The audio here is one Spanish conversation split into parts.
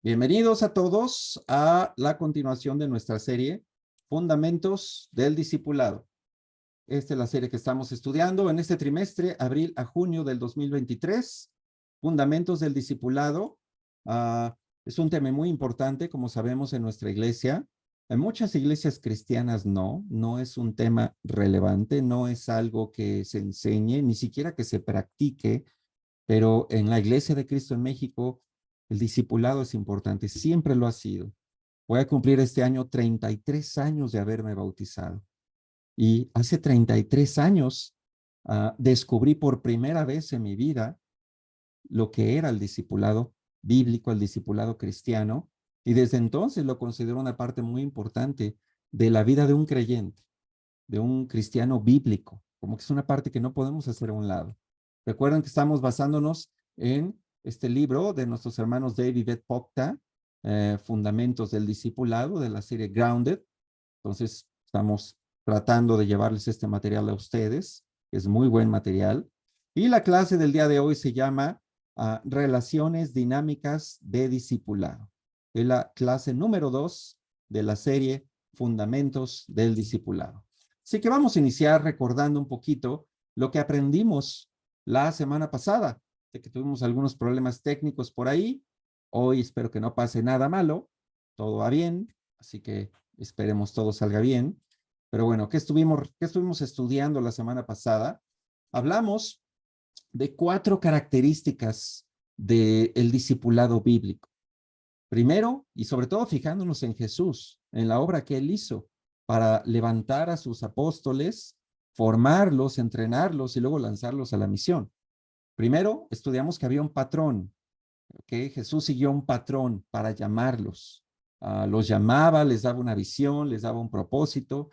Bienvenidos a todos a la continuación de nuestra serie Fundamentos del Discipulado. Esta es la serie que estamos estudiando en este trimestre, abril a junio del 2023. Fundamentos del Discipulado. Es un tema muy importante, como sabemos, en nuestra iglesia. En muchas iglesias cristianas no es un tema relevante, no es algo que se enseñe, ni siquiera que se practique, pero en la Iglesia de Cristo en México, el discipulado es importante, siempre lo ha sido. Voy a cumplir este año 33 años de haberme bautizado. Y hace 33 años descubrí por primera vez en mi vida lo que era el discipulado bíblico, el discipulado cristiano, y desde entonces lo considero una parte muy importante de la vida de un creyente, de un cristiano bíblico, como que es una parte que no podemos hacer a un lado. Recuerden que estamos basándonos en este libro de nuestros hermanos Dave y Beth Pocta, Fundamentos del Discipulado, de la serie Grounded. Entonces, estamos tratando de llevarles este material a ustedes. Es muy buen material. Y la clase del día de hoy se llama Relaciones Dinámicas de Discipulado. Es la clase número 2 de la serie Fundamentos del Discipulado. Así que vamos a iniciar recordando un poquito lo que aprendimos la semana pasada, de que tuvimos algunos problemas técnicos por ahí. Hoy espero que no pase nada malo, todo va bien, así que esperemos todo salga bien. Pero bueno, ¿qué estuvimos estudiando la semana pasada? Hablamos de 4 características del discipulado bíblico. Primero, y sobre todo fijándonos en Jesús, en la obra que él hizo para levantar a sus apóstoles, formarlos, entrenarlos y luego lanzarlos a la misión. Primero, estudiamos que había un patrón, que Jesús siguió un patrón para llamarlos. Los llamaba, les daba una visión, les daba un propósito,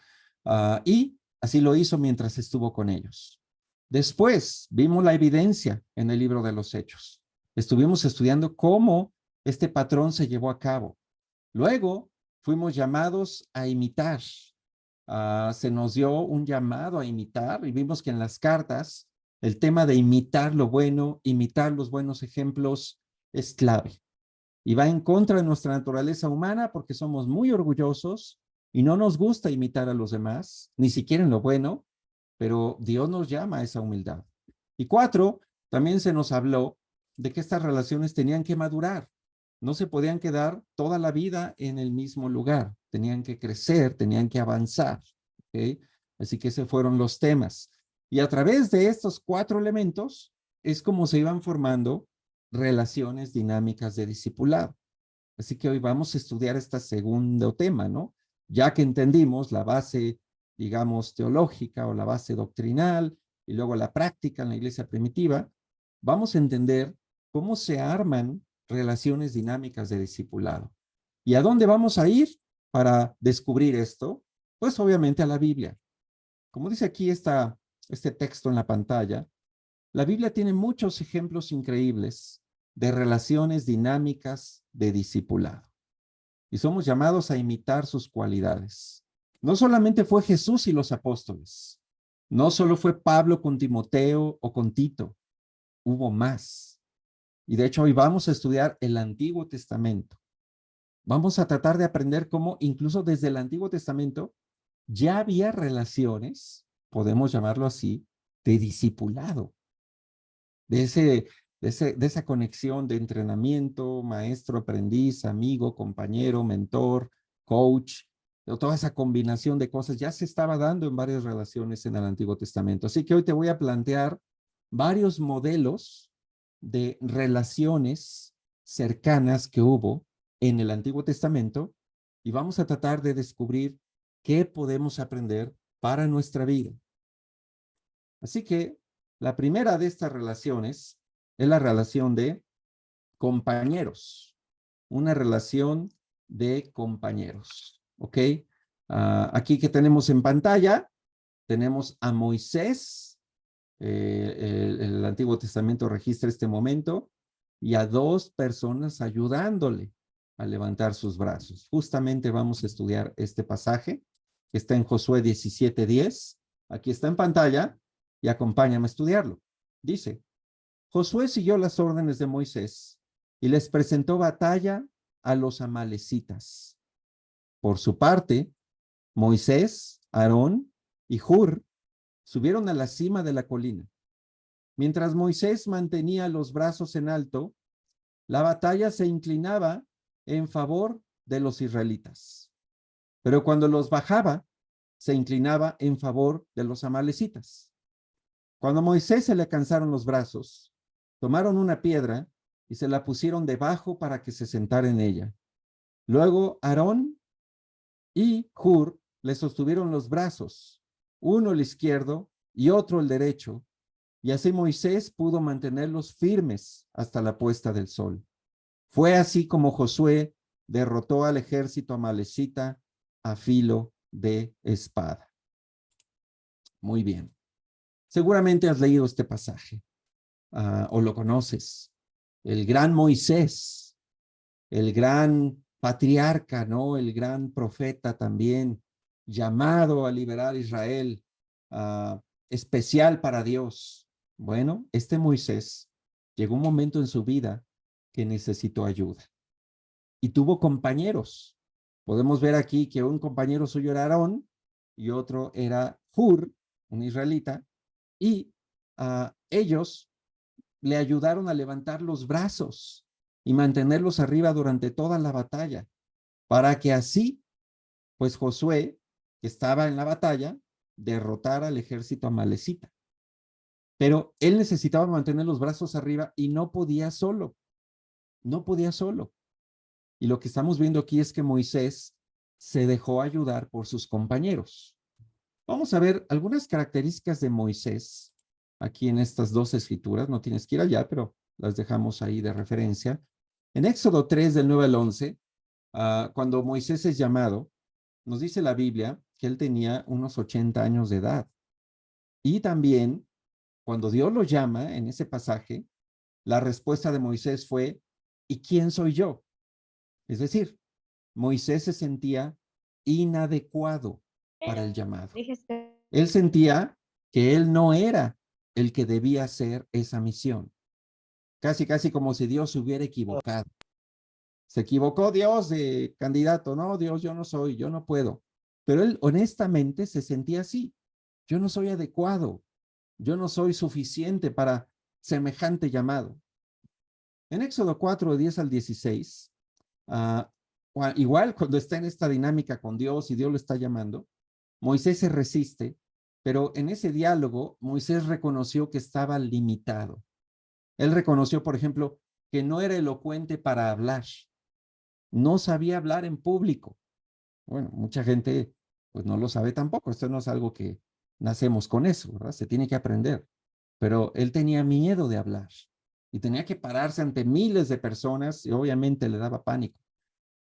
y así lo hizo mientras estuvo con ellos. Después, vimos la evidencia en el libro de los Hechos. Estuvimos estudiando cómo este patrón se llevó a cabo. Luego, fuimos llamados a imitar. Se nos dio un llamado a imitar y vimos que en las cartas el tema de imitar lo bueno, imitar los buenos ejemplos es clave. Y va en contra de nuestra naturaleza humana porque somos muy orgullosos y no nos gusta imitar a los demás, ni siquiera en lo bueno, pero Dios nos llama a esa humildad. Y 4, también se nos habló de que estas relaciones tenían que madurar. No se podían quedar toda la vida en el mismo lugar. Tenían que crecer, tenían que avanzar. ¿Okay? Así que esos fueron los temas. Y a través de estos 4 elementos es como se iban formando relaciones dinámicas de discipulado. Así que hoy vamos a estudiar este segundo tema, ¿no? Ya que entendimos la base, digamos, teológica o la base doctrinal y luego la práctica en la iglesia primitiva, vamos a entender cómo se arman relaciones dinámicas de discipulado. ¿Y a dónde vamos a ir para descubrir esto? Pues obviamente a la Biblia. Como dice aquí este texto en la pantalla, la Biblia tiene muchos ejemplos increíbles de relaciones dinámicas de discipulado. Y somos llamados a imitar sus cualidades. No solamente fue Jesús y los apóstoles. No solo fue Pablo con Timoteo o con Tito. Hubo más. Y de hecho hoy vamos a estudiar el Antiguo Testamento. Vamos a tratar de aprender cómo incluso desde el Antiguo Testamento ya había relaciones, podemos llamarlo así, de discipulado. De esa conexión de entrenamiento, maestro, aprendiz, amigo, compañero, mentor, coach, toda esa combinación de cosas ya se estaba dando en varias relaciones en el Antiguo Testamento. Así que hoy te voy a plantear varios modelos de relaciones cercanas que hubo en el Antiguo Testamento y vamos a tratar de descubrir qué podemos aprender para nuestra vida. Así que la primera de estas relaciones es la relación de compañeros, una relación de compañeros, ¿ok? Aquí que tenemos en pantalla, tenemos a Moisés, el Antiguo Testamento registra este momento, y a 2 personas ayudándole a levantar sus brazos. Justamente vamos a estudiar este pasaje, que está en Josué 17:10. Aquí está en pantalla, y acompáñame a estudiarlo. Dice, Josué siguió las órdenes de Moisés y les presentó batalla a los amalecitas. Por su parte, Moisés, Aarón y Hur subieron a la cima de la colina. Mientras Moisés mantenía los brazos en alto, la batalla se inclinaba en favor de los israelitas. Pero cuando los bajaba, se inclinaba en favor de los amalecitas. Cuando a Moisés se le cansaron los brazos, tomaron una piedra y se la pusieron debajo para que se sentara en ella. Luego Aarón y Hur le sostuvieron los brazos, uno el izquierdo y otro el derecho, y así Moisés pudo mantenerlos firmes hasta la puesta del sol. Fue así como Josué derrotó al ejército amalecita a filo de espada. Muy bien. Seguramente has leído este pasaje o lo conoces. El gran Moisés, el gran patriarca, ¿no? El gran profeta también, llamado a liberar a Israel, especial para Dios. Bueno, este Moisés llegó un momento en su vida que necesitó ayuda y tuvo compañeros. Podemos ver aquí que un compañero suyo era Aarón y otro era Hur, un israelita, y ellos le ayudaron a levantar los brazos y mantenerlos arriba durante toda la batalla, para que así, pues Josué, que estaba en la batalla, derrotara al ejército amalecita. Pero él necesitaba mantener los brazos arriba y no podía solo, no podía solo. Y lo que estamos viendo aquí es que Moisés se dejó ayudar por sus compañeros. Vamos a ver algunas características de Moisés aquí en estas dos escrituras. No tienes que ir allá, pero las dejamos ahí de referencia. En Éxodo 3, del 9 al 11, cuando Moisés es llamado, nos dice la Biblia que él tenía unos 80 años de edad. Y también, cuando Dios lo llama en ese pasaje, la respuesta de Moisés fue, ¿y quién soy yo? Es decir, Moisés se sentía inadecuado para el llamado. Él sentía que él no era el que debía hacer esa misión. Casi como si Dios se hubiera equivocado. Se equivocó Dios de candidato. No, Dios, yo no soy, yo no puedo. Pero él honestamente se sentía así. Yo no soy adecuado. Yo no soy suficiente para semejante llamado. En Éxodo 4, 10 al 16, igual cuando está en esta dinámica con Dios y Dios lo está llamando, Moisés se resiste, pero en ese diálogo Moisés reconoció que estaba limitado. Él reconoció, por ejemplo, que no era elocuente para hablar, no sabía hablar en público. Bueno, mucha gente pues no lo sabe tampoco, esto no es algo que nacemos con eso, ¿verdad? Se tiene que aprender, pero él tenía miedo de hablar y tenía que pararse ante miles de personas y obviamente le daba pánico.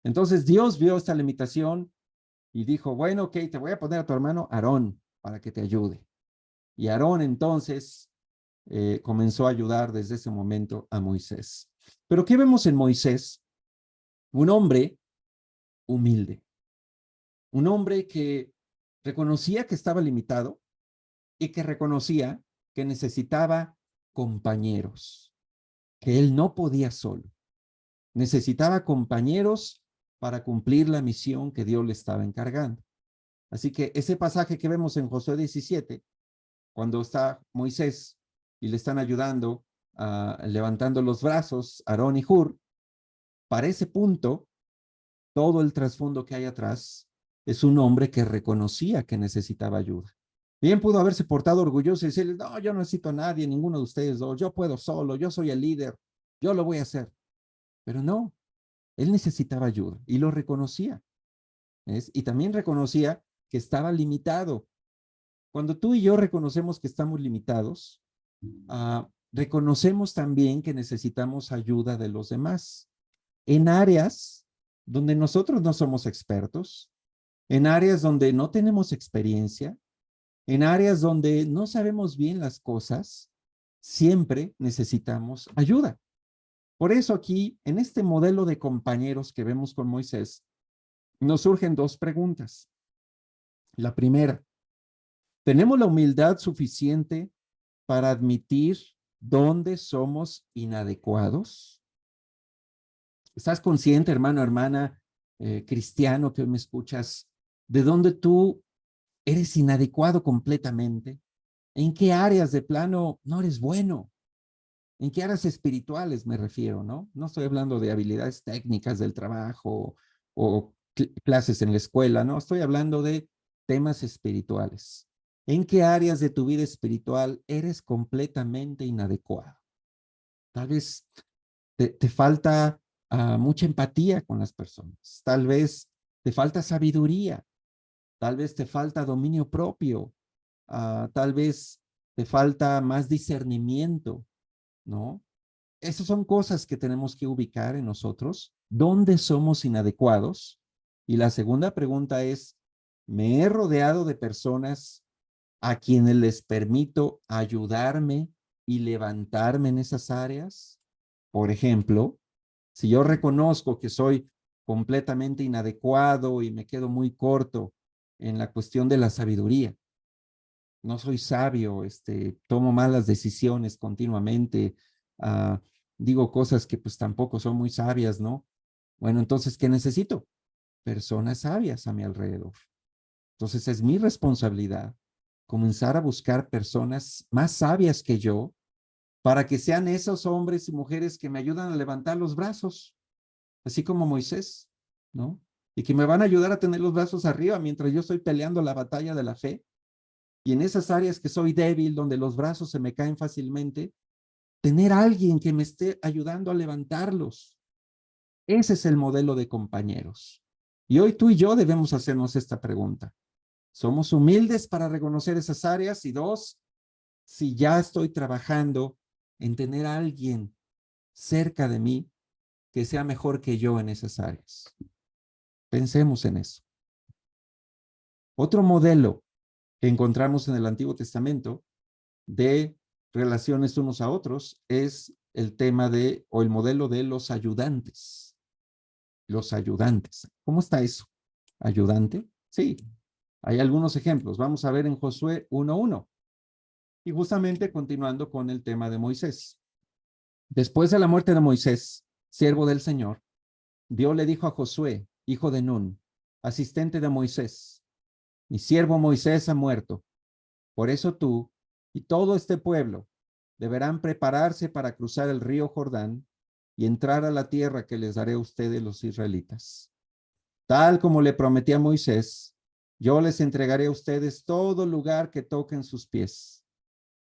Entonces Dios vio esta limitación y dijo, bueno, ok, te voy a poner a tu hermano Aarón para que te ayude. Y Aarón entonces comenzó a ayudar desde ese momento a Moisés. Pero ¿qué vemos en Moisés? Un hombre humilde, un hombre que reconocía que estaba limitado y que reconocía que necesitaba compañeros, que él no podía solo. Necesitaba compañeros para cumplir la misión que Dios le estaba encargando. Así que ese pasaje que vemos en Josué 17, cuando está Moisés y le están ayudando, levantando los brazos, Aarón y Hur, para ese punto, todo el trasfondo que hay atrás es un hombre que reconocía que necesitaba ayuda. Bien pudo haberse portado orgulloso y decirle, no, yo no necesito a nadie, ninguno de ustedes dos, yo puedo solo, yo soy el líder, yo lo voy a hacer. Pero no, él necesitaba ayuda y lo reconocía. ¿Ves? Y también reconocía que estaba limitado. Cuando tú y yo reconocemos que estamos limitados, reconocemos también que necesitamos ayuda de los demás en áreas donde nosotros no somos expertos, en áreas donde no tenemos experiencia, en áreas donde no sabemos bien las cosas, siempre necesitamos ayuda. Por eso aquí, en este modelo de compañeros que vemos con Moisés, nos surgen dos preguntas. La primera, ¿tenemos la humildad suficiente para admitir dónde somos inadecuados? ¿Estás consciente, hermano, hermana, cristiano que hoy me escuchas, de dónde tú eres inadecuado completamente? ¿En qué áreas de plano no eres bueno? ¿En qué áreas espirituales me refiero, no? No estoy hablando de habilidades técnicas del trabajo o clases en la escuela, no, estoy hablando de temas espirituales. ¿En qué áreas de tu vida espiritual eres completamente inadecuado? Tal vez te falta mucha empatía con las personas, tal vez te falta sabiduría, tal vez te falta dominio propio, tal vez te falta más discernimiento, ¿no? Esas son cosas que tenemos que ubicar en nosotros. ¿Dónde somos inadecuados? Y la segunda pregunta es, ¿me he rodeado de personas a quienes les permito ayudarme y levantarme en esas áreas? Por ejemplo, si yo reconozco que soy completamente inadecuado y me quedo muy corto en la cuestión de la sabiduría, no soy sabio, tomo malas decisiones continuamente, uh, digo cosas que pues tampoco son muy sabias, ¿no? Bueno, entonces, ¿qué necesito? Personas sabias a mi alrededor. Entonces, es mi responsabilidad comenzar a buscar personas más sabias que yo para que sean esos hombres y mujeres que me ayudan a levantar los brazos, así como Moisés, ¿no? Y que me van a ayudar a tener los brazos arriba mientras yo estoy peleando la batalla de la fe. Y en esas áreas que soy débil, donde los brazos se me caen fácilmente, tener a alguien que me esté ayudando a levantarlos. Ese es el modelo de compañeros. Y hoy tú y yo debemos hacernos esta pregunta. ¿Somos humildes para reconocer esas áreas? Y dos, si ya estoy trabajando en tener a alguien cerca de mí que sea mejor que yo en esas áreas. Pensemos en eso. Otro modelo que encontramos en el Antiguo Testamento de relaciones unos a otros es el tema de, o el modelo de los ayudantes. Los ayudantes. ¿Cómo está eso? ¿Ayudante? Sí. Hay algunos ejemplos. Vamos a ver en Josué 1:1. Y justamente continuando con el tema de Moisés. Después de la muerte de Moisés, siervo del Señor, Dios le dijo a Josué, hijo de Nun, asistente de Moisés, mi siervo Moisés ha muerto. Por eso tú y todo este pueblo deberán prepararse para cruzar el río Jordán y entrar a la tierra que les daré a ustedes los israelitas. Tal como le prometí a Moisés, yo les entregaré a ustedes todo lugar que toquen sus pies.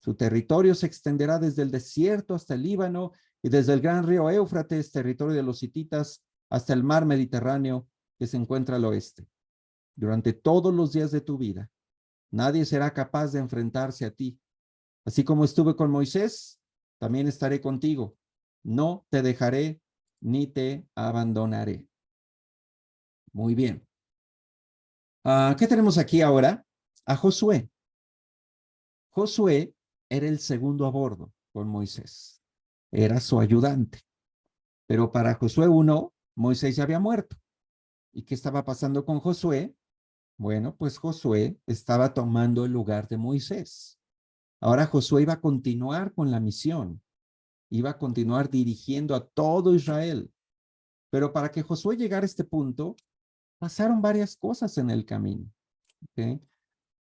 Su territorio se extenderá desde el desierto hasta el Líbano y desde el gran río Éufrates, territorio de los hititas, hasta el mar Mediterráneo que se encuentra al oeste. Durante todos los días de tu vida, nadie será capaz de enfrentarse a ti. Así como estuve con Moisés, también estaré contigo. No te dejaré ni te abandonaré. Muy bien. ¿Qué tenemos aquí ahora? A Josué. Josué era el segundo a bordo con Moisés. Era su ayudante. Pero para Josué 1, Moisés ya había muerto. ¿Y qué estaba pasando con Josué? Bueno, pues Josué estaba tomando el lugar de Moisés. Ahora Josué iba a continuar con la misión. Iba a continuar dirigiendo a todo Israel. Pero para que Josué llegara a este punto, pasaron varias cosas en el camino. ¿Okay?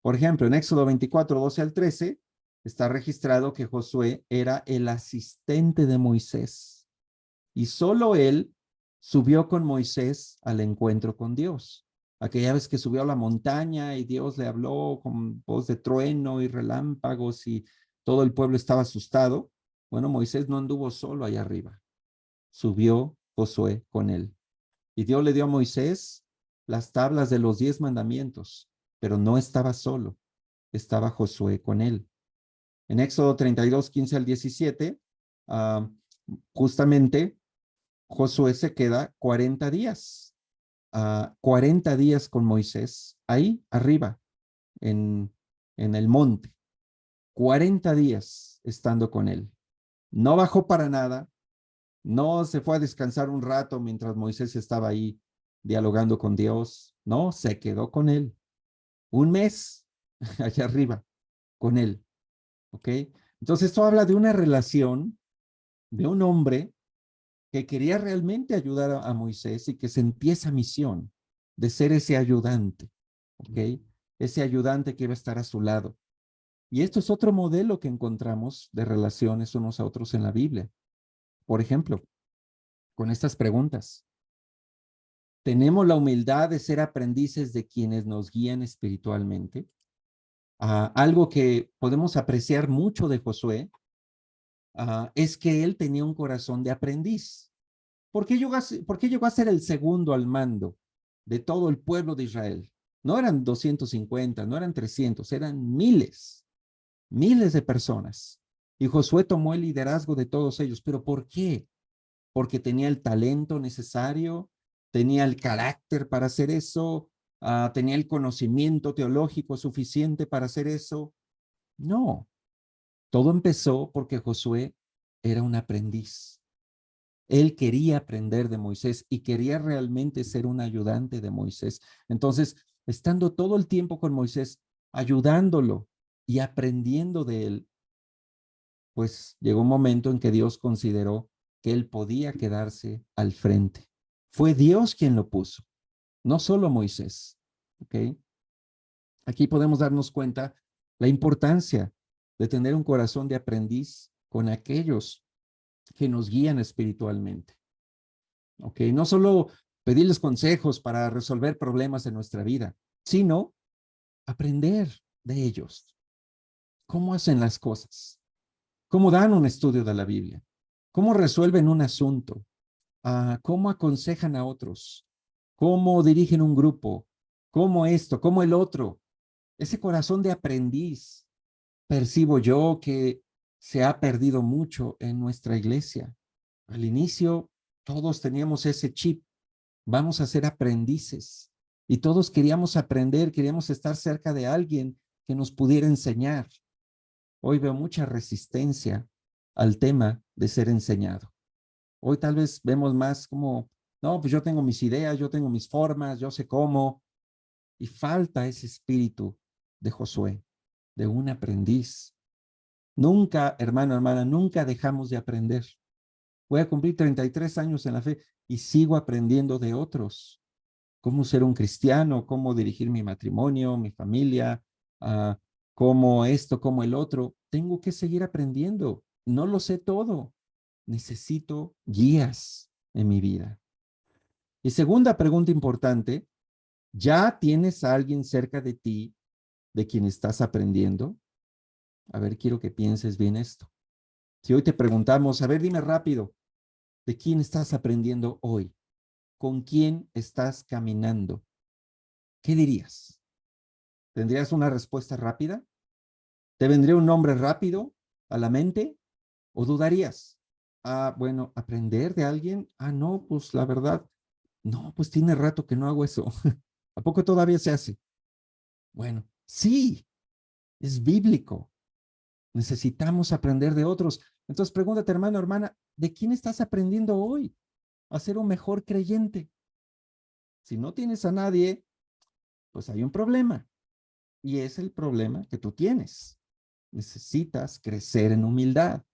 Por ejemplo, en Éxodo 24:12 al 13, está registrado que Josué era el asistente de Moisés y solo él subió con Moisés al encuentro con Dios. Aquella vez que subió a la montaña y Dios le habló con voz de trueno y relámpagos y todo el pueblo estaba asustado. Bueno, Moisés no anduvo solo allá arriba. Subió Josué con él. Y Dios le dio a Moisés las tablas de los 10 mandamientos, pero no estaba solo, estaba Josué con él. En Éxodo 32:15 al 17, justamente Josué se queda 40 días, 40 días con Moisés, ahí arriba, en el monte, 40 días estando con él. No bajó para nada, no se fue a descansar un rato mientras Moisés estaba ahí dialogando con Dios. No, se quedó con él. Un mes allá arriba con él. ¿Ok? Entonces esto habla de una relación de un hombre que quería realmente ayudar a Moisés y que sentía esa misión de ser ese ayudante, ¿ok? Ese ayudante que iba a estar a su lado. Y esto es otro modelo que encontramos de relaciones unos a otros en la Biblia. Por ejemplo, con estas preguntas. ¿Tenemos la humildad de ser aprendices de quienes nos guían espiritualmente? Algo que podemos apreciar mucho de Josué es que él tenía un corazón de aprendiz. ¿Por qué llegó a ser el segundo al mando de todo el pueblo de Israel? No eran 250, no eran 300, eran miles, miles de personas. Y Josué tomó el liderazgo de todos ellos. ¿Pero por qué? Porque tenía el talento necesario, tenía el carácter para hacer eso, tenía el conocimiento teológico suficiente para hacer eso. No, todo empezó porque Josué era un aprendiz. Él quería aprender de Moisés y quería realmente ser un ayudante de Moisés. Entonces, estando todo el tiempo con Moisés, ayudándolo y aprendiendo de él, pues llegó un momento en que Dios consideró que él podía quedarse al frente. Fue Dios quien lo puso, no solo Moisés. ¿Ok? Aquí podemos darnos cuenta la importancia de tener un corazón de aprendiz con aquellos que nos guían espiritualmente. ¿Ok? No solo pedirles consejos para resolver problemas de nuestra vida, sino aprender de ellos. ¿Cómo hacen las cosas? ¿Cómo dan un estudio de la Biblia? ¿Cómo resuelven un asunto? ¿Cómo aconsejan a otros? ¿Cómo dirigen un grupo? ¿Cómo esto? ¿Cómo el otro? Ese corazón de aprendiz, percibo yo que se ha perdido mucho en nuestra iglesia. Al inicio, todos teníamos ese chip. Vamos a ser aprendices. Y todos queríamos aprender, queríamos estar cerca de alguien que nos pudiera enseñar. Hoy veo mucha resistencia al tema de ser enseñado. Hoy tal vez vemos más como, no, pues yo tengo mis ideas, yo tengo mis formas, yo sé cómo. Y falta ese espíritu de Josué, de un aprendiz. Nunca, hermano, hermana, nunca dejamos de aprender. Voy a cumplir 33 años en la fe y sigo aprendiendo de otros. Cómo ser un cristiano, cómo dirigir mi matrimonio, mi familia, cómo esto, cómo el otro. Tengo que seguir aprendiendo. No lo sé todo. Necesito guías en mi vida. Y segunda pregunta importante, ¿ya tienes a alguien cerca de ti de quien estás aprendiendo? A ver, quiero que pienses bien esto. Si hoy te preguntamos, a ver, dime rápido, ¿de quién estás aprendiendo hoy? ¿Con quién estás caminando? ¿Qué dirías? ¿Tendrías una respuesta rápida? ¿Te vendría un nombre rápido a la mente? ¿O dudarías? Bueno, aprender de alguien. No, pues la verdad, no, pues tiene rato que no hago eso. ¿A poco todavía se hace? Bueno, sí, es bíblico. Necesitamos aprender de otros. Entonces pregúntate, hermano, hermana, ¿de quién estás aprendiendo hoy a ser un mejor creyente? Si no tienes a nadie, pues hay un problema. Y es el problema que tú tienes. Necesitas crecer en humildad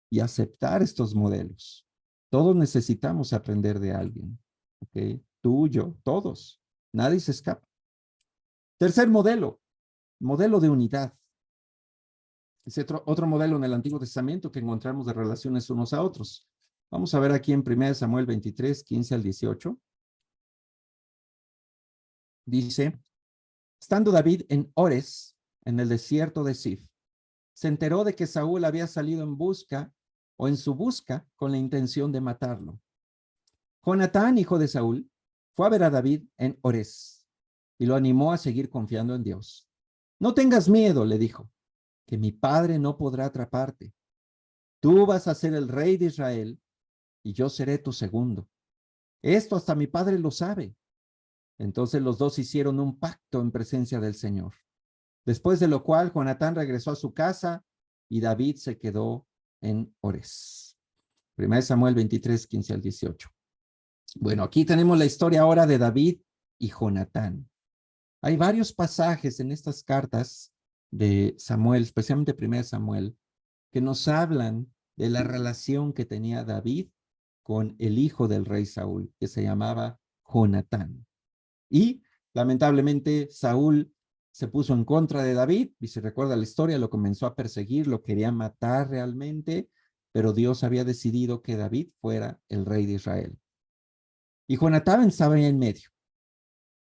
y aceptar estos modelos. Todos necesitamos aprender de alguien. ¿Ok? Tú, yo, todos. Nadie se escapa. Tercer modelo, modelo de unidad. Es otro modelo en el Antiguo Testamento que encontramos de relaciones unos a otros. Vamos a ver aquí en 1 Samuel 23, 15 al 18. Dice, estando David en Ores, en el desierto de Sif, se enteró de que Saúl había salido en busca o en su busca con la intención de matarlo. Jonatán, hijo de Saúl, fue a ver a David en Ores y lo animó a seguir confiando en Dios. No tengas miedo, le dijo, que mi padre no podrá atraparte. Tú vas a ser el rey de Israel y yo seré tu segundo. Esto hasta mi padre lo sabe. Entonces los dos hicieron un pacto en presencia del Señor. Después de lo cual, Jonatán regresó a su casa y David se quedó en Ores. 1 Samuel 23, 15 al 18. Bueno, aquí tenemos la historia ahora de David y Jonatán. Hay varios pasajes en estas cartas de Samuel, especialmente 1 Samuel, que nos hablan de la relación que tenía David con el hijo del rey Saúl, que se llamaba Jonatán. Y lamentablemente Saúl se puso en contra de David, y se recuerda la historia, lo comenzó a perseguir, lo quería matar realmente, pero Dios había decidido que David fuera el rey de Israel. Y Jonatán estaba en medio,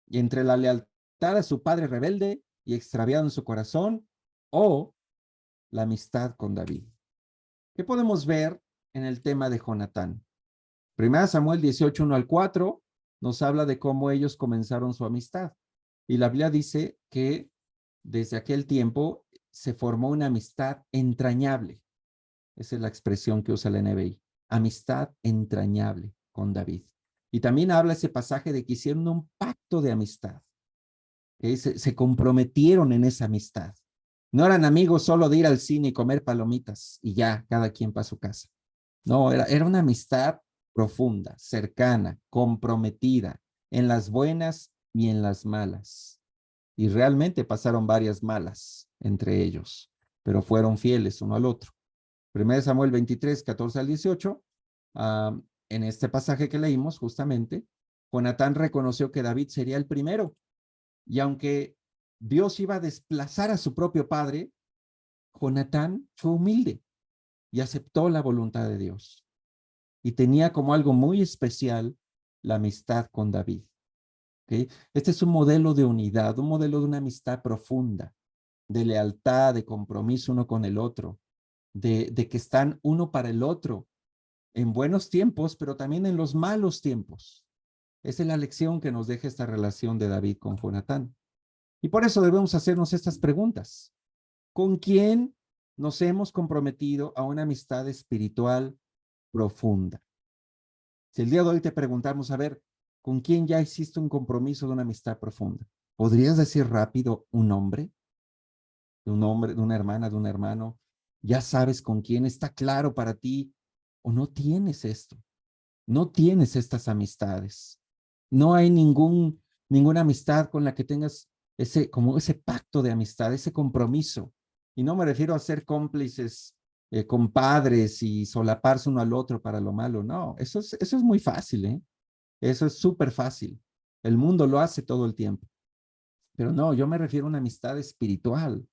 y entre la lealtad a su padre rebelde y extraviado en su corazón, o la amistad con David. ¿Qué podemos ver en el tema de Jonatán? 1 Samuel 18, 1 al 4, nos habla de cómo ellos comenzaron su amistad. Y la Biblia dice que desde aquel tiempo se formó una amistad entrañable. Esa es la expresión que usa la NBI. Amistad entrañable con David. Y también habla ese pasaje de que hicieron un pacto de amistad. Que se comprometieron en esa amistad. No eran amigos solo de ir al cine y comer palomitas y ya, cada quien para su casa. No, era una amistad profunda, cercana, comprometida, en las buenas y en las malas. Y realmente pasaron varias malas entre ellos, pero fueron fieles uno al otro. 1 Samuel 23, 14 al 18, en este pasaje que leímos justamente, Jonatán reconoció que David sería el primero. Y aunque Dios iba a desplazar a su propio padre, Jonatán fue humilde y aceptó la voluntad de Dios. Y tenía como algo muy especial la amistad con David. ¿Okay? Este es un modelo de unidad, un modelo de una amistad profunda, de lealtad, de compromiso uno con el otro, de que están uno para el otro en buenos tiempos, pero también en los malos tiempos. Esa es la lección que nos deja esta relación de David con Jonatán. Y por eso debemos hacernos estas preguntas. ¿Con quién nos hemos comprometido a una amistad espiritual profunda? Si el día de hoy te preguntamos, a ver, ¿con quién ya hiciste un compromiso de una amistad profunda? ¿Podrías decir rápido un nombre? De un hombre, de una hermana, de un hermano. ¿Ya sabes con quién? ¿Está claro para ti? ¿O no tienes esto? No tienes estas amistades. No hay ninguna amistad con la que tengas como ese pacto de amistad, ese compromiso. Y no me refiero a ser cómplices, compadres y solaparse uno al otro para lo malo. No, eso es muy fácil, ¿eh? Eso es súper fácil. El mundo lo hace todo el tiempo. Pero no, yo me refiero a una amistad espiritual,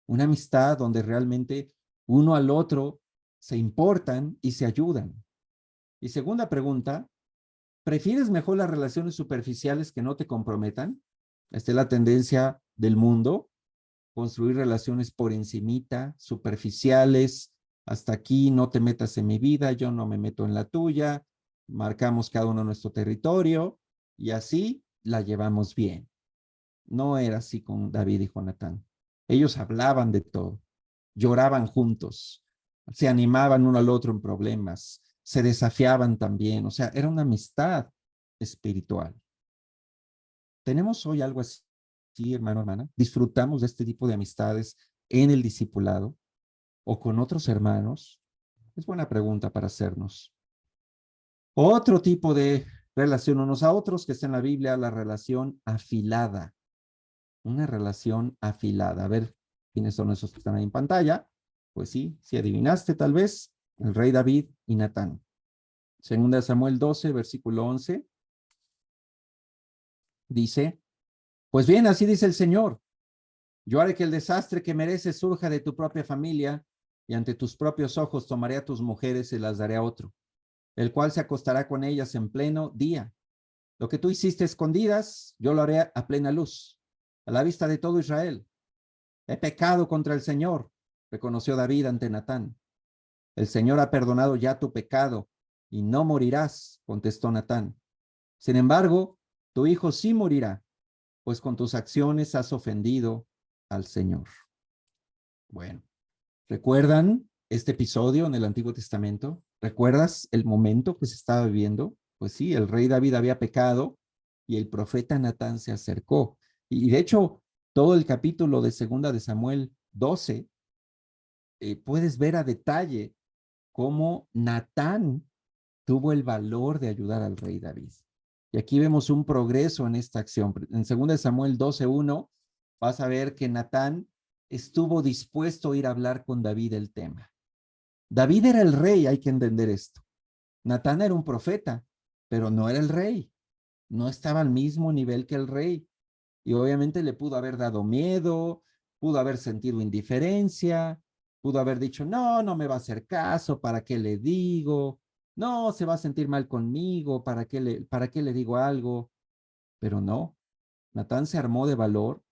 una amistad donde realmente uno al otro se importan y se ayudan. Y segunda pregunta, ¿prefieres mejor las relaciones superficiales que no te comprometan? Esta es la tendencia del mundo, construir relaciones por encimita, superficiales, hasta aquí no te metas en mi vida, yo no me meto en la tuya, marcamos cada uno nuestro territorio y así la llevamos bien. No era así con David y Jonatán. Ellos hablaban de todo, lloraban juntos, se animaban uno al otro en problemas, se desafiaban también, o sea, era una amistad espiritual. ¿Tenemos hoy algo así, hermano, hermana? ¿Disfrutamos de este tipo de amistades en el discipulado o con otros hermanos? Es buena pregunta para hacernos. Otro tipo de relación unos a otros que está en la Biblia, la relación afilada. Una relación afilada. A ver, ¿quiénes son esos que están ahí en pantalla? Pues sí, si adivinaste tal vez, el rey David y Natán. Segunda de Samuel 12, versículo 11, dice, pues bien, así dice el Señor, yo haré que el desastre que mereces surja de tu propia familia y ante tus propios ojos tomaré a tus mujeres y las daré a otro, el cual se acostará con ellas en pleno día. Lo que tú hiciste escondidas, yo lo haré a plena luz, a la vista de todo Israel. He pecado contra el Señor, reconoció David ante Natán. El Señor ha perdonado ya tu pecado y no morirás, contestó Natán. Sin embargo, tu hijo sí morirá, pues con tus acciones has ofendido al Señor. Bueno, ¿recuerdan este episodio en el Antiguo Testamento? ¿Recuerdas el momento que se estaba viviendo? Pues sí, el rey David había pecado y el profeta Natán se acercó. Y de hecho, todo el capítulo de Segunda de Samuel 12, puedes ver a detalle cómo Natán tuvo el valor de ayudar al rey David. Y aquí vemos un progreso en esta acción. En 2 Samuel 12:1 vas a ver que Natán estuvo dispuesto a ir a hablar con David el tema. David era el rey, hay que entender esto. Natán era un profeta, pero no era el rey. No estaba al mismo nivel que el rey. Y obviamente le pudo haber dado miedo, pudo haber sentido indiferencia, pudo haber dicho, no, no me va a hacer caso, ¿para qué le digo? No, se va a sentir mal conmigo, para qué le digo algo? Pero no, Natán se armó de valor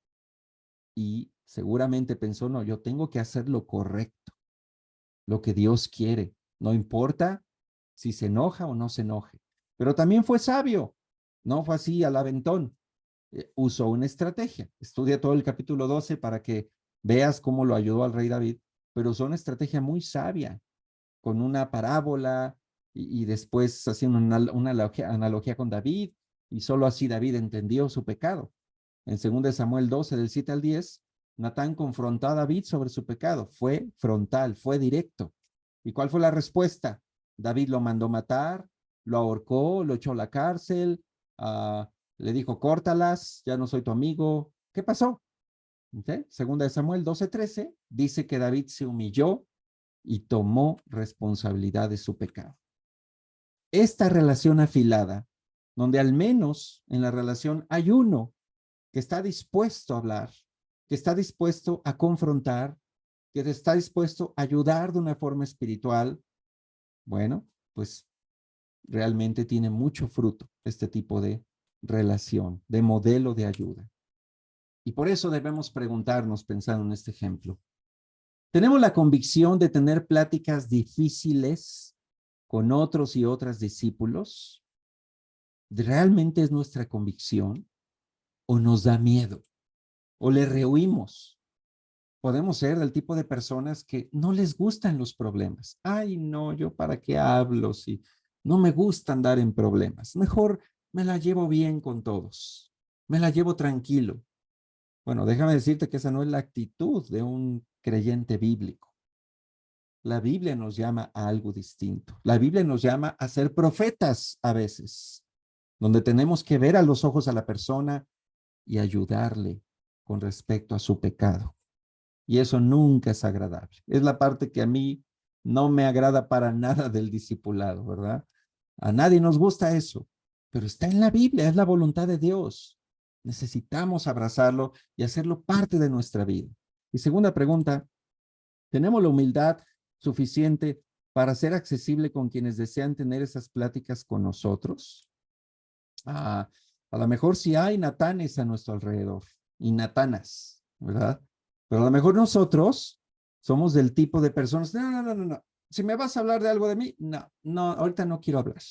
y seguramente pensó, no, yo tengo que hacer lo correcto, lo que Dios quiere, no importa si se enoja o no se enoje. Pero también fue sabio, no fue así al aventón, usó una estrategia. Estudia todo el capítulo 12 para que veas cómo lo ayudó al rey David, pero usó una estrategia muy sabia, con una parábola y después haciendo una analogía con David, y solo así David entendió su pecado. En 2 Samuel 12, del 7 al 10, Natán confrontó a David sobre su pecado. Fue frontal, fue directo. ¿Y cuál fue la respuesta? David lo mandó matar, lo ahorcó, lo echó a la cárcel, le dijo, córtalas, ya no soy tu amigo. ¿Qué pasó? ¿Okay? Segunda de Samuel 12:13 dice que David se humilló y tomó responsabilidad de su pecado. Esta relación afilada, donde al menos en la relación hay uno que está dispuesto a hablar, que está dispuesto a confrontar, que está dispuesto a ayudar de una forma espiritual, bueno, pues realmente tiene mucho fruto este tipo de relación, de modelo de ayuda. Y por eso debemos preguntarnos, pensando en este ejemplo, ¿tenemos la convicción de tener pláticas difíciles con otros y otras discípulos? ¿Realmente es nuestra convicción o nos da miedo o le rehuimos? Podemos ser del tipo de personas que no les gustan los problemas. Ay, no, yo para qué hablo si no me gusta andar en problemas. Mejor me la llevo bien con todos. Me la llevo tranquilo. Bueno, déjame decirte que esa no es la actitud de un creyente bíblico. La Biblia nos llama a algo distinto. La Biblia nos llama a ser profetas a veces, donde tenemos que ver a los ojos a la persona y ayudarle con respecto a su pecado. Y eso nunca es agradable. Es la parte que a mí no me agrada para nada del discipulado, ¿verdad? A nadie nos gusta eso, pero está en la Biblia, es la voluntad de Dios. Necesitamos abrazarlo y hacerlo parte de nuestra vida. Y segunda pregunta, ¿tenemos la humildad suficiente para ser accesible con quienes desean tener esas pláticas con nosotros? A lo mejor sí hay Natanes a nuestro alrededor y Natanas, ¿verdad? Pero a lo mejor nosotros somos del tipo de personas, no. Si me vas a hablar de algo de mí, no, ahorita no quiero hablar.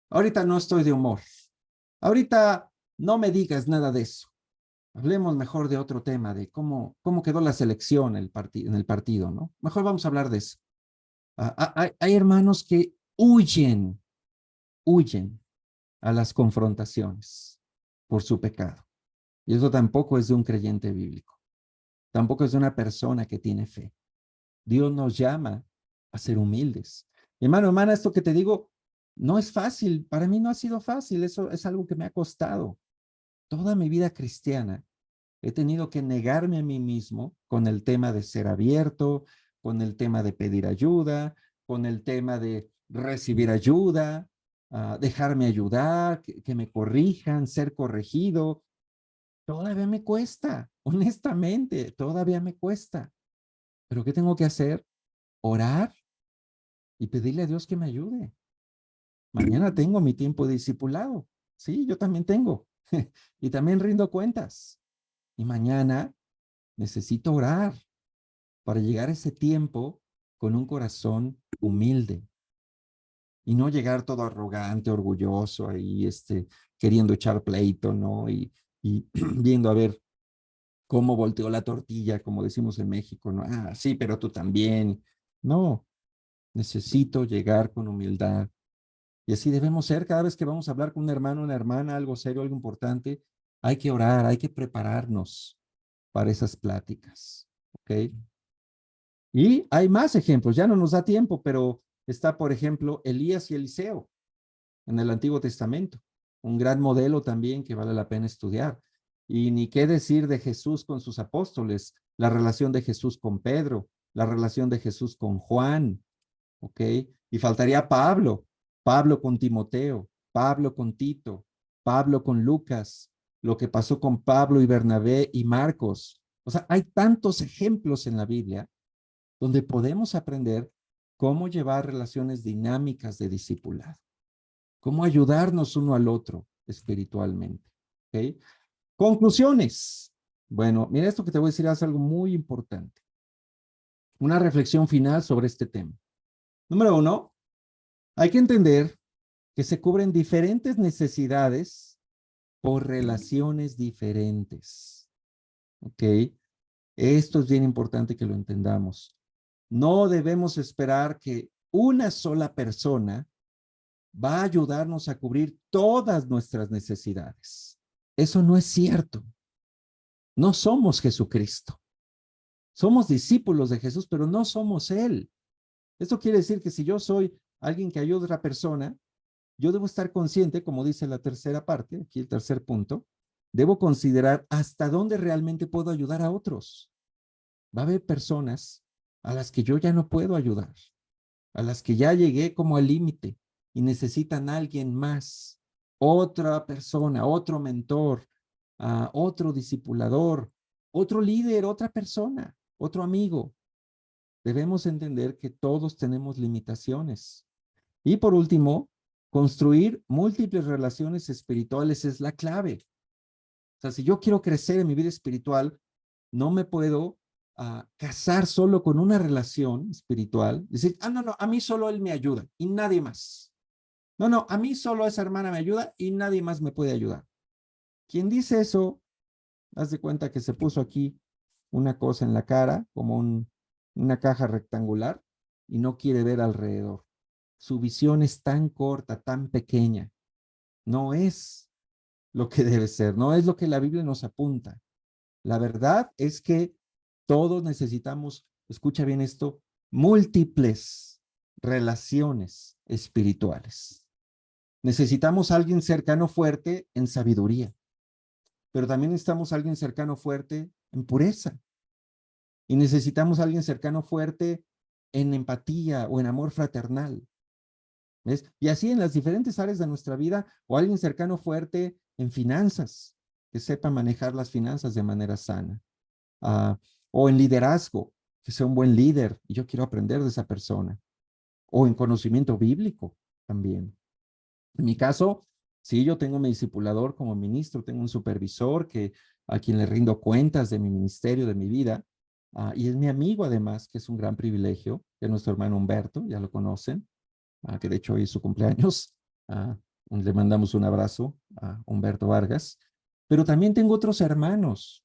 Ahorita no estoy de humor. Ahorita no me digas nada de eso. Hablemos mejor de otro tema, de cómo quedó la selección en el partido, ¿no? Mejor vamos a hablar de eso. Hay hermanos que huyen a las confrontaciones por su pecado. Y eso tampoco es de un creyente bíblico. Tampoco es de una persona que tiene fe. Dios nos llama a ser humildes. Hermana, esto que te digo no es fácil. Para mí no ha sido fácil. Eso es algo que me ha costado. Toda mi vida cristiana he tenido que negarme a mí mismo con el tema de ser abierto, con el tema de pedir ayuda, con el tema de recibir ayuda, dejarme ayudar, que me corrijan, ser corregido. Todavía me cuesta, honestamente, todavía me cuesta. Pero ¿qué tengo que hacer? Orar y pedirle a Dios que me ayude. Mañana tengo mi tiempo de discipulado. Sí, yo también tengo. Y también rindo cuentas. Y mañana necesito orar para llegar a ese tiempo con un corazón humilde y no llegar todo arrogante, orgulloso, ahí queriendo echar pleito, ¿no? Y viendo a ver cómo volteó la tortilla, como decimos en México, ¿no? Sí, pero tú también. No, necesito llegar con humildad. Y así debemos ser cada vez que vamos a hablar con un hermano, una hermana, algo serio, algo importante. Hay que orar, hay que prepararnos para esas pláticas, ¿ok? Y hay más ejemplos, ya no nos da tiempo, pero está, por ejemplo, Elías y Eliseo en el Antiguo Testamento, un gran modelo también que vale la pena estudiar. Y ni qué decir de Jesús con sus apóstoles, la relación de Jesús con Pedro, la relación de Jesús con Juan, ¿ok? Y faltaría Pablo. Pablo con Timoteo, Pablo con Tito, Pablo con Lucas, lo que pasó con Pablo y Bernabé y Marcos. O sea, hay tantos ejemplos en la Biblia donde podemos aprender cómo llevar relaciones dinámicas de discipulado, cómo ayudarnos uno al otro espiritualmente. ¿Okay? Conclusiones. Bueno, mira, esto que te voy a decir es algo muy importante. Una reflexión final sobre este tema. Número 1, hay que entender que se cubren diferentes necesidades por relaciones diferentes. ¿Ok? Esto es bien importante que lo entendamos. No debemos esperar que una sola persona va a ayudarnos a cubrir todas nuestras necesidades. Eso no es cierto. No somos Jesucristo. Somos discípulos de Jesús, pero no somos Él. Esto quiere decir que si yo soy alguien que ayuda a otra persona, yo debo estar consciente, como dice la tercera parte, aquí el tercer punto, debo considerar hasta dónde realmente puedo ayudar a otros. Va a haber personas a las que yo ya no puedo ayudar, a las que ya llegué como al límite y necesitan a alguien más, otra persona, otro mentor, otro discipulador, otro líder, otra persona, otro amigo. Debemos entender que todos tenemos limitaciones. Y por último, construir múltiples relaciones espirituales es la clave. O sea, si yo quiero crecer en mi vida espiritual, no me puedo casar solo con una relación espiritual. Decir, no, a mí solo él me ayuda y nadie más. No, a mí solo esa hermana me ayuda y nadie más me puede ayudar. Quien dice eso, haz de cuenta que se puso aquí una cosa en la cara, como una caja rectangular, y no quiere ver alrededor. Su visión es tan corta, tan pequeña. No es lo que debe ser, no es lo que la Biblia nos apunta. La verdad es que todos necesitamos, escucha bien esto, múltiples relaciones espirituales. Necesitamos a alguien cercano fuerte en sabiduría, pero también necesitamos a alguien cercano fuerte en pureza. Y necesitamos a alguien cercano fuerte en empatía o en amor fraternal. ¿Ves? Y así en las diferentes áreas de nuestra vida, o alguien cercano fuerte en finanzas, que sepa manejar las finanzas de manera sana. O en liderazgo, que sea un buen líder, y yo quiero aprender de esa persona. O en conocimiento bíblico también. En mi caso, sí, yo tengo mi discipulador como ministro, tengo un supervisor a quien le rindo cuentas de mi ministerio, de mi vida, y es mi amigo además, que es un gran privilegio, que es nuestro hermano Humberto, ya lo conocen, que de hecho hoy es su cumpleaños. Ah, le mandamos un abrazo a Humberto Vargas. Pero también tengo otros hermanos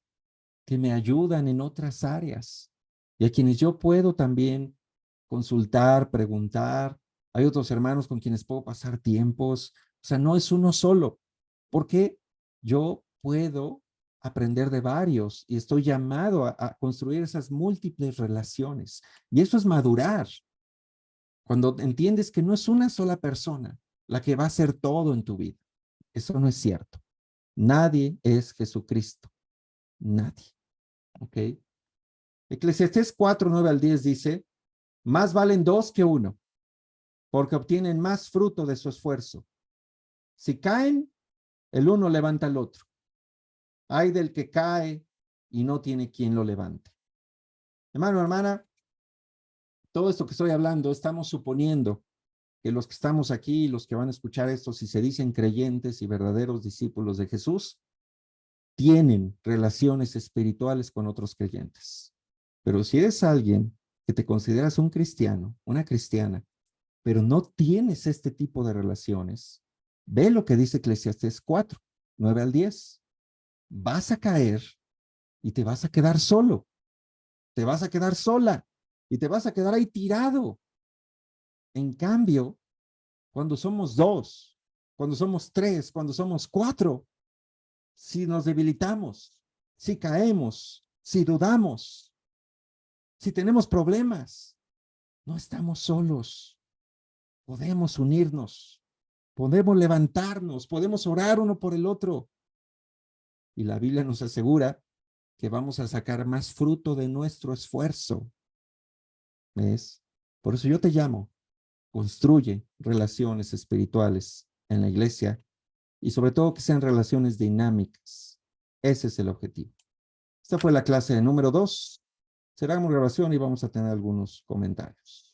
que me ayudan en otras áreas y a quienes yo puedo también consultar, preguntar. Hay otros hermanos con quienes puedo pasar tiempos. O sea, no es uno solo, porque yo puedo aprender de varios y estoy llamado a construir esas múltiples relaciones. Y eso es madurar. Cuando entiendes que no es una sola persona la que va a hacer todo en tu vida. Eso no es cierto. Nadie es Jesucristo. Nadie. ¿Ok? Eclesiastés 4, 9 al 10 dice, más valen dos que uno, porque obtienen más fruto de su esfuerzo. Si caen, el uno levanta al otro. Ay del que cae y no tiene quien lo levante. Hermano, hermana, todo esto que estoy hablando, estamos suponiendo que los que estamos aquí, los que van a escuchar esto, si se dicen creyentes y verdaderos discípulos de Jesús, tienen relaciones espirituales con otros creyentes. Pero si eres alguien que te consideras un cristiano, una cristiana, pero no tienes este tipo de relaciones, ve lo que dice Eclesiastés 4, 9 al 10. Vas a caer y te vas a quedar solo, te vas a quedar sola y te vas a quedar ahí tirado. En cambio, cuando somos dos, cuando somos tres, cuando somos cuatro, si nos debilitamos, si caemos, si dudamos, si tenemos problemas, no estamos solos. Podemos unirnos, podemos levantarnos, podemos orar uno por el otro. Y la Biblia nos asegura que vamos a sacar más fruto de nuestro esfuerzo. ¿Ves? Por eso yo te llamo construye relaciones espirituales en la iglesia y sobre todo que sean relaciones dinámicas. Ese es el objetivo. Esta fue la clase número 2. Será una grabación y vamos a tener algunos comentarios.